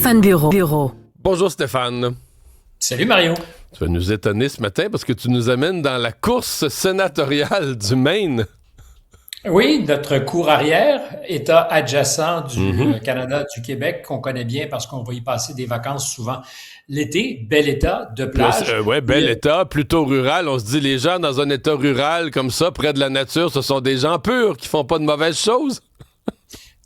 Stéphane Bureau. Bonjour Stéphane. Salut Mario. Tu vas nous étonner ce matin parce que tu nous amènes dans la course sénatoriale du Maine. Oui, notre cour arrière, État adjacent du Canada, du Québec, qu'on connaît bien parce qu'on va y passer des vacances souvent l'été. Bel État de plage. Oui, bel État, plutôt rural. On se dit, les gens dans un État rural comme ça, près de la nature, ce sont des gens purs qui font pas de mauvaises choses.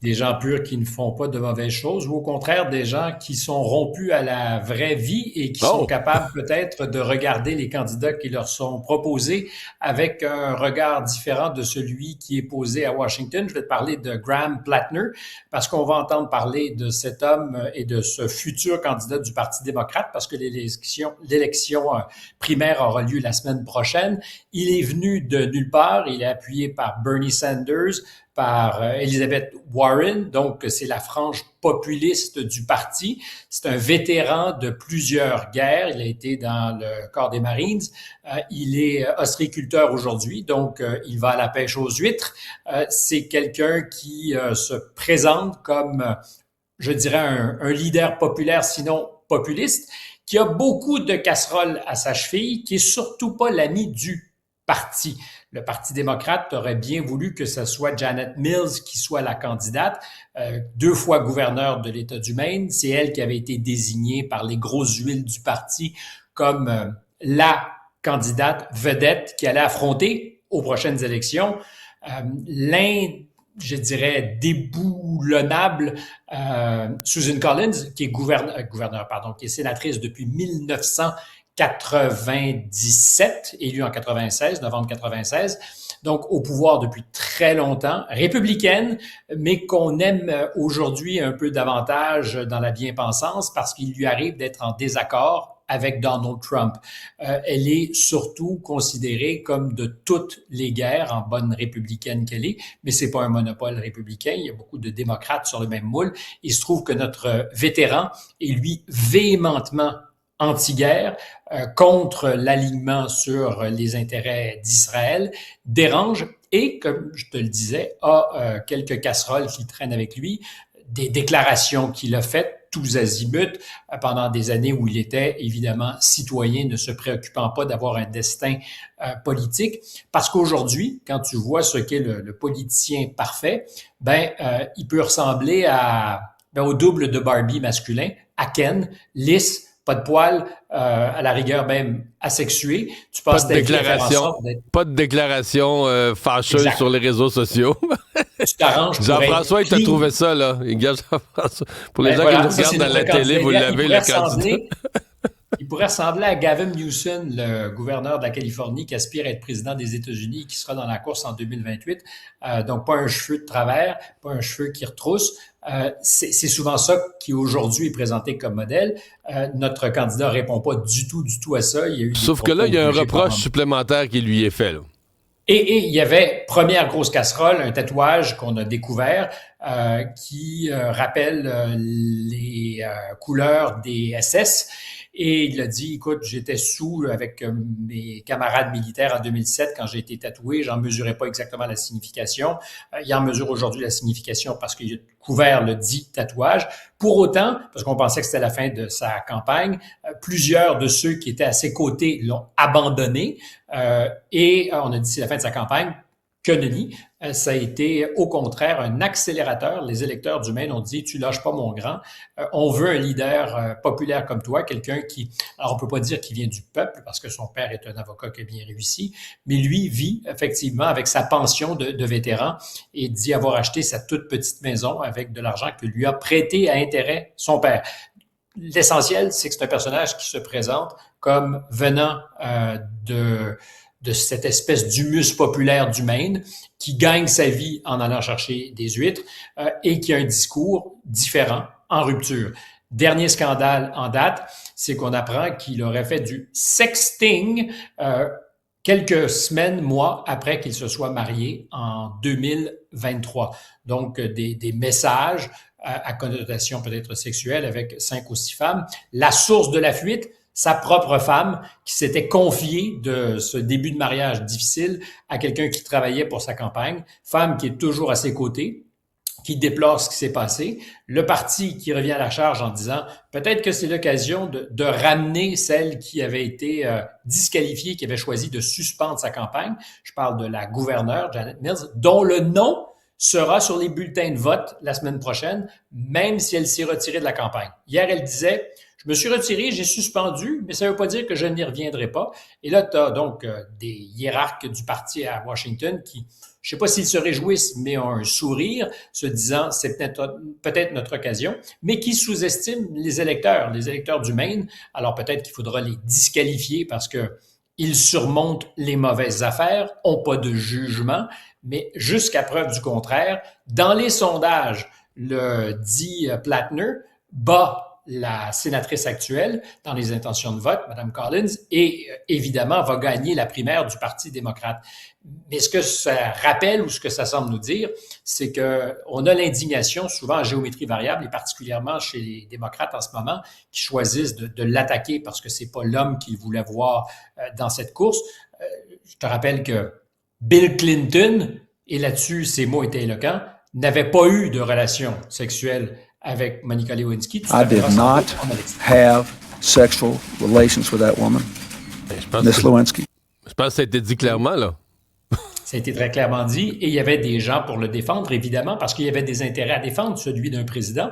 Des gens purs qui ne font pas de mauvaises choses, ou au contraire des gens qui sont rompus à la vraie vie et qui sont capables peut-être de regarder les candidats qui leur sont proposés avec un regard différent de celui qui est posé à Washington. Je vais te parler de Graham Plattner parce qu'on va entendre parler de cet homme et de ce futur candidat du Parti démocrate parce que l'élection primaire aura lieu la semaine prochaine. Il est venu de nulle part, il est appuyé par Bernie Sanders, par Elizabeth Warren, donc c'est la frange populiste du parti. C'est un vétéran de plusieurs guerres. Il a été dans le corps des Marines. Il est ostréiculteur aujourd'hui, donc il va à la pêche aux huîtres. C'est quelqu'un qui se présente comme, je dirais, un leader populaire, sinon populiste, qui a beaucoup de casseroles à sa cheville, qui est surtout pas l'ami du parti. Le Parti démocrate aurait bien voulu que ce soit Janet Mills qui soit la candidate, 2 fois gouverneure de l'État du Maine. C'est elle qui avait été désignée par les grosses huiles du parti comme la candidate vedette qui allait affronter aux prochaines élections je dirais, déboulonnable Susan Collins, qui est qui est sénatrice depuis 1997, élue en 96, novembre 96, donc au pouvoir depuis très longtemps, républicaine, mais qu'on aime aujourd'hui un peu davantage dans la bien-pensance parce qu'il lui arrive d'être en désaccord avec Donald Trump. Elle est surtout considérée comme de toutes les guerres, en bonne républicaine qu'elle est, mais c'est pas un monopole républicain. Il y a beaucoup de démocrates sur le même moule. Il se trouve que notre vétéran est, lui, véhémentement anti-guerre, contre l'alignement sur les intérêts d'Israël, dérange et, comme je te le disais, a quelques casseroles qui traînent avec lui, des déclarations qu'il a faites, tous azimuts, pendant des années où il était évidemment citoyen, ne se préoccupant pas d'avoir un destin politique. Parce qu'aujourd'hui, quand tu vois ce qu'est le politicien parfait, il peut ressembler au double de Barbie masculin, à Ken, lisse, pas de poils, à la rigueur même asexué. Tu passes ta vie à faire en sorte d'être... Pas de déclaration fâcheuse sur les réseaux sociaux. Tu t'arranges pour Jean-François, il t'a trouvé ça, là. Pour les gens qui nous regardent dans la télé, vous l'avez, le candidat. Il pourrait ressembler à Gavin Newsom, le gouverneur de la Californie qui aspire à être président des États-Unis et qui sera dans la course en 2028. Donc, pas un cheveu de travers, pas un cheveu qui retrousse. C'est souvent ça qui aujourd'hui est présenté comme modèle. Notre candidat répond pas du tout à ça. Sauf que là, il y a un reproche supplémentaire qui lui est fait, là. Et il y avait, première grosse casserole, un tatouage qu'on a découvert qui rappelle les couleurs des SS. Et il a dit, écoute, j'étais sous avec mes camarades militaires en 2007 quand j'ai été tatoué. J'en mesurais pas exactement la signification. Il en mesure aujourd'hui la signification parce qu'il a couvert le dit tatouage. Pour autant, parce qu'on pensait que c'était la fin de sa campagne, plusieurs de ceux qui étaient à ses côtés l'ont abandonné. Et on a dit c'est la fin de sa campagne. Que nenni. Ça a été au contraire un accélérateur. Les électeurs du Maine ont dit « Tu lâches pas mon grand. On veut un leader populaire comme toi, quelqu'un qui... » Alors, on peut pas dire qu'il vient du peuple parce que son père est un avocat qui a bien réussi, mais lui vit effectivement avec sa pension de vétéran et dit avoir acheté sa toute petite maison avec de l'argent que lui a prêté à intérêt son père. L'essentiel, c'est que c'est un personnage qui se présente comme venant de cette espèce d'humus populaire du Maine, qui gagne sa vie en allant chercher des huîtres et qui a un discours différent, en rupture. Dernier scandale en date, c'est qu'on apprend qu'il aurait fait du sexting quelques semaines, mois après qu'il se soit marié en 2023. Donc, des messages à connotation peut-être sexuelle avec 5 ou 6 femmes. La source de la fuite, sa propre femme qui s'était confiée de ce début de mariage difficile à quelqu'un qui travaillait pour sa campagne, femme qui est toujours à ses côtés, qui déplore ce qui s'est passé, le parti qui revient à la charge en disant peut-être que c'est l'occasion de ramener celle qui avait été disqualifiée, qui avait choisi de suspendre sa campagne. Je parle de la gouverneure Janet Mills, dont le nom sera sur les bulletins de vote la semaine prochaine, même si elle s'est retirée de la campagne. Hier, elle disait « Je me suis retirée, j'ai suspendu, mais ça ne veut pas dire que je n'y reviendrai pas. » Et là, tu as donc des hiérarques du parti à Washington qui, je ne sais pas s'ils se réjouissent, mais ont un sourire, se disant « c'est peut-être notre occasion », mais qui sous-estiment les électeurs du Maine. Alors peut-être qu'il faudra les disqualifier parce que ils surmontent les mauvaises affaires, n'ont pas de jugement, mais jusqu'à preuve du contraire, dans les sondages, le dit Plattner bat la sénatrice actuelle dans les intentions de vote, Mme Collins, et évidemment va gagner la primaire du Parti démocrate. Mais ce que ça rappelle ou ce que ça semble nous dire, c'est qu'on a l'indignation souvent en géométrie variable, et particulièrement chez les démocrates en ce moment, qui choisissent de l'attaquer parce que c'est pas l'homme qu'ils voulaient voir dans cette course. Je te rappelle que Bill Clinton, et là-dessus ses mots étaient éloquents, n'avait pas eu de relation sexuelle avec Monica Lewinsky. I did not have sexual relations with that woman, Miss Lewinsky. Je pense que ça a été dit clairement, là. Ça a été très clairement dit, et il y avait des gens pour le défendre, évidemment, parce qu'il y avait des intérêts à défendre, celui d'un président.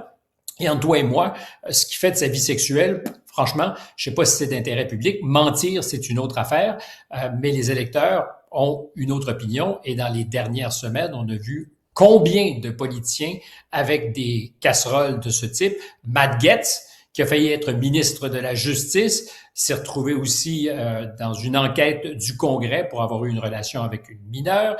Et entre toi et moi, ce qui fait de sa vie sexuelle, franchement, je ne sais pas si c'est d'intérêt public. Mentir, c'est une autre affaire, mais les électeurs ont une autre opinion. Et dans les dernières semaines, on a vu combien de politiciens avec des casseroles de ce type. Matt Gaetz, qui a failli être ministre de la Justice, s'est retrouvé aussi dans une enquête du Congrès pour avoir eu une relation avec une mineure.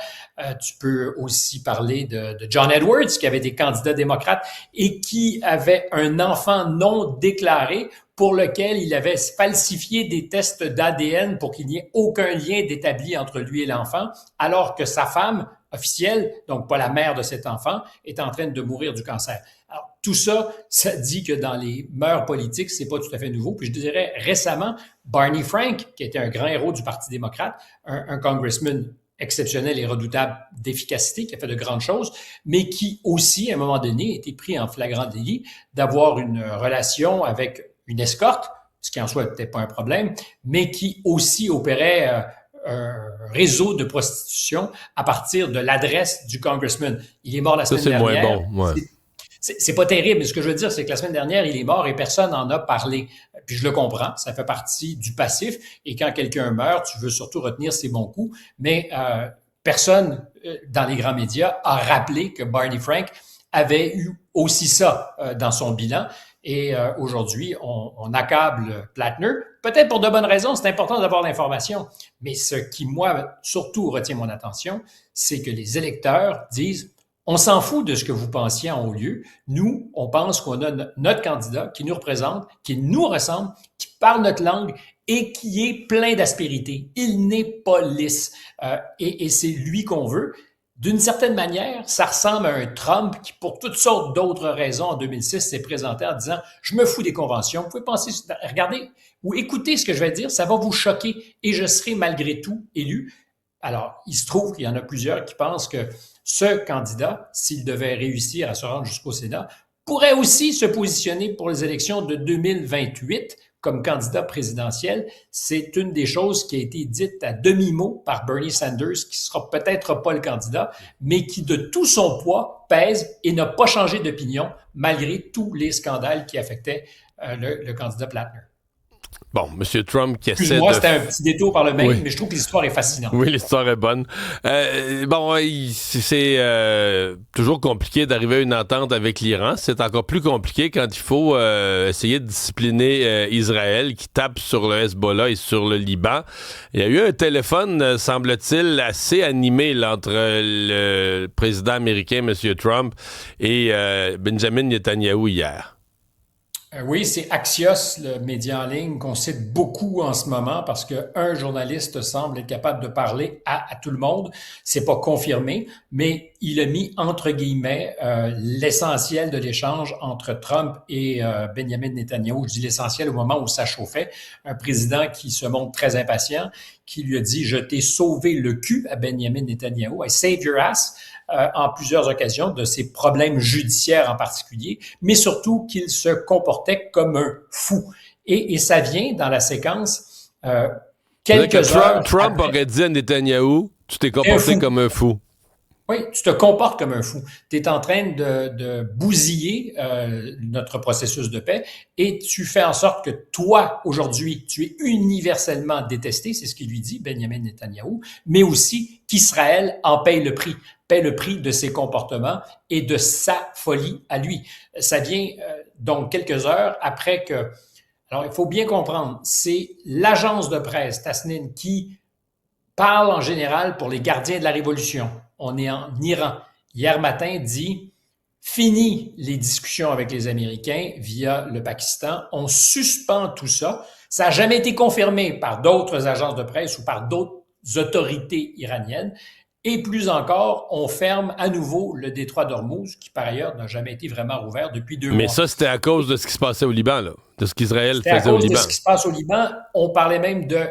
Tu peux aussi parler de John Edwards, qui avait des candidats démocrates et qui avait un enfant non déclaré pour lequel il avait falsifié des tests d'ADN pour qu'il n'y ait aucun lien d'établi entre lui et l'enfant, alors que sa femme officielle, donc pas la mère de cet enfant, est en train de mourir du cancer. Alors, tout ça, ça dit que dans les mœurs politiques, c'est pas tout à fait nouveau. Puis je dirais récemment, Barney Frank, qui était un grand héros du Parti démocrate, un congressman exceptionnel et redoutable d'efficacité, qui a fait de grandes choses, mais qui aussi, à un moment donné, a été pris en flagrant délit d'avoir une relation avec une escorte, ce qui en soi n'était pas un problème, mais qui aussi opérait un réseau de prostitution à partir de l'adresse du congressman. Il est mort la semaine dernière. Ça, c'est moins bon, ouais. C'est pas terrible, mais ce que je veux dire, c'est que la semaine dernière, il est mort et personne n'en a parlé. Puis je le comprends, ça fait partie du passif. Et quand quelqu'un meurt, tu veux surtout retenir ses bons coups. Mais personne dans les grands médias a rappelé que Barney Frank avait eu aussi ça dans son bilan. Et aujourd'hui, on accable Plattner, peut-être pour de bonnes raisons, c'est important d'avoir l'information. Mais ce qui, moi, surtout retient mon attention, c'est que les électeurs disent « On s'en fout de ce que vous pensiez en haut lieu. Nous, on pense qu'on a notre candidat qui nous représente, qui nous ressemble, qui parle notre langue et qui est plein d'aspérité. Il n'est pas lisse. Et c'est lui qu'on veut. » D'une certaine manière, ça ressemble à un Trump qui, pour toutes sortes d'autres raisons, en 2006, s'est présenté en disant « Je me fous des conventions. Vous pouvez penser, regardez ou écoutez ce que je vais dire, ça va vous choquer et je serai malgré tout élu. » Alors, il se trouve qu'il y en a plusieurs qui pensent que ce candidat, s'il devait réussir à se rendre jusqu'au Sénat, pourrait aussi se positionner pour les élections de 2028 comme candidat présidentiel. C'est une des choses qui a été dite à demi-mot par Bernie Sanders, qui sera peut-être pas le candidat, mais qui de tout son poids pèse et n'a pas changé d'opinion malgré tous les scandales qui affectaient le candidat Plattner. Bon, M. Trump qui essaie Excuse-moi, c'était un petit détour par le Maine, mais je trouve que l'histoire est fascinante. Oui, l'histoire est bonne. Bon, c'est toujours compliqué d'arriver à une entente avec l'Iran. C'est encore plus compliqué quand il faut essayer de discipliner Israël qui tape sur le Hezbollah et sur le Liban. Il y a eu un téléphone, semble-t-il, assez animé là, entre le président américain, M. Trump, et Benjamin Netanyahou hier. Oui, c'est Axios, le média en ligne, qu'on cite beaucoup en ce moment parce qu'un journaliste semble être capable de parler à tout le monde. C'est pas confirmé, mais il a mis entre guillemets l'essentiel de l'échange entre Trump et Benjamin Netanyahou. Je dis l'essentiel au moment où ça chauffait. Un président qui se montre très impatient, qui lui a dit « Je t'ai sauvé le cul » à Benjamin Netanyahou. « I saved your ass ». en plusieurs occasions de ses problèmes judiciaires en particulier, mais surtout qu'il se comportait comme un fou. Et ça vient dans la séquence quelques heures Trump après. aurait dit à Netanyahou, tu t'es comporté comme un fou. Oui, tu te comportes comme un fou. Tu es en train de bousiller notre processus de paix et tu fais en sorte que toi, aujourd'hui, tu es universellement détesté, c'est ce qu'il lui dit, Benjamin Netanyahou, mais aussi qu'Israël en paye le prix de ses comportements et de sa folie à lui. Ça vient donc quelques heures après que... Alors, il faut bien comprendre, c'est l'agence de presse, Tasnim, qui parle en général pour les gardiens de la révolution. On est en Iran. Hier matin, dit fini les discussions avec les Américains via le Pakistan. On suspend tout ça. Ça n'a jamais été confirmé par d'autres agences de presse ou par d'autres autorités iraniennes. Et plus encore, on ferme à nouveau le détroit d'Ormuz, qui par ailleurs n'a jamais été vraiment rouvert depuis 2 mois. Mais ça, c'était à cause de ce qui se passait au Liban, là, de ce qu'Israël C'était faisait au à cause Liban. de ce qui se passe au Liban. On parlait même de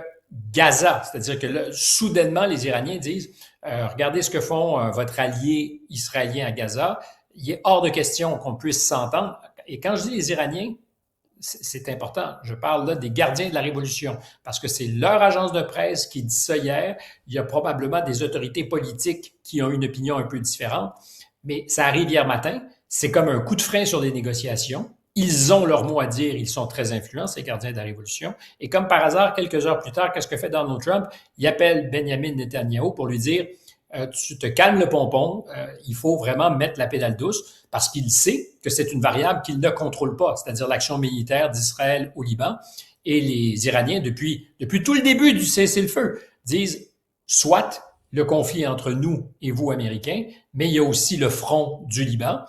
Gaza, c'est-à-dire que là, soudainement, les Iraniens disent regardez ce que font votre allié israélien à Gaza. Il est hors de question qu'on puisse s'entendre. Et quand je dis les Iraniens, c'est important. Je parle là des gardiens de la révolution, parce que c'est leur agence de presse qui dit ça hier. Il y a probablement des autorités politiques qui ont une opinion un peu différente, mais ça arrive hier matin. C'est comme un coup de frein sur des négociations. Ils ont leur mot à dire, ils sont très influents, ces gardiens de la révolution. Et comme par hasard, quelques heures plus tard, qu'est-ce que fait Donald Trump? Il appelle Benjamin Netanyahou pour lui dire tu te calmes le pompon, il faut vraiment mettre la pédale douce, parce qu'il sait que c'est une variable qu'il ne contrôle pas, c'est-à-dire l'action militaire d'Israël au Liban. Et les Iraniens, depuis tout le début du cessez-le-feu, disent soit le conflit entre nous et vous, Américains, mais il y a aussi le front du Liban.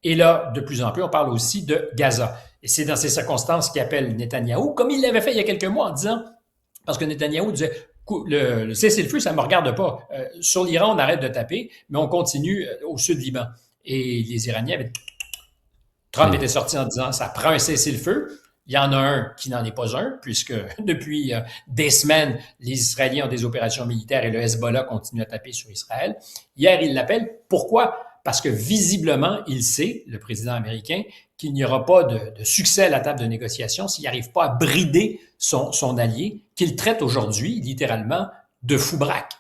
Et là, de plus en plus, on parle aussi de Gaza. Et c'est dans ces circonstances qu'il appelle Netanyahou, comme il l'avait fait il y a quelques mois en disant, parce que Netanyahou disait, le cessez-le-feu, ça ne me regarde pas. Sur l'Iran, on arrête de taper, mais on continue au sud Liban. Et les Iraniens avaient... Trump était sorti en disant, ça prend un cessez-le-feu. Il y en a un qui n'en est pas un, puisque depuis des semaines, les Israéliens ont des opérations militaires et le Hezbollah continue à taper sur Israël. Hier, il l'appelle. Pourquoi? Parce que visiblement, il sait, le président américain, qu'il n'y aura pas de succès à la table de négociation s'il n'arrive pas à brider son allié, qu'il traite aujourd'hui, littéralement, de fou-braque.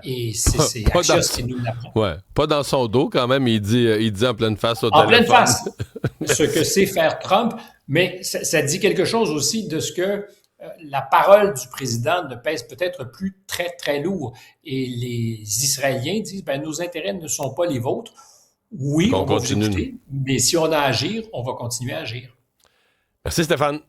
Et c'est Axios qui nous l'apprend. Ouais, pas dans son dos quand même, il dit en pleine face au téléphone. En pleine face, ce que sait faire Trump, mais ça dit quelque chose aussi de ce que la parole du président ne pèse peut-être plus très, très lourd. Et les Israéliens disent, nos intérêts ne sont pas les vôtres. Oui, on va vous écouter, mais si on a à agir, on va continuer à agir. Merci Stéphane.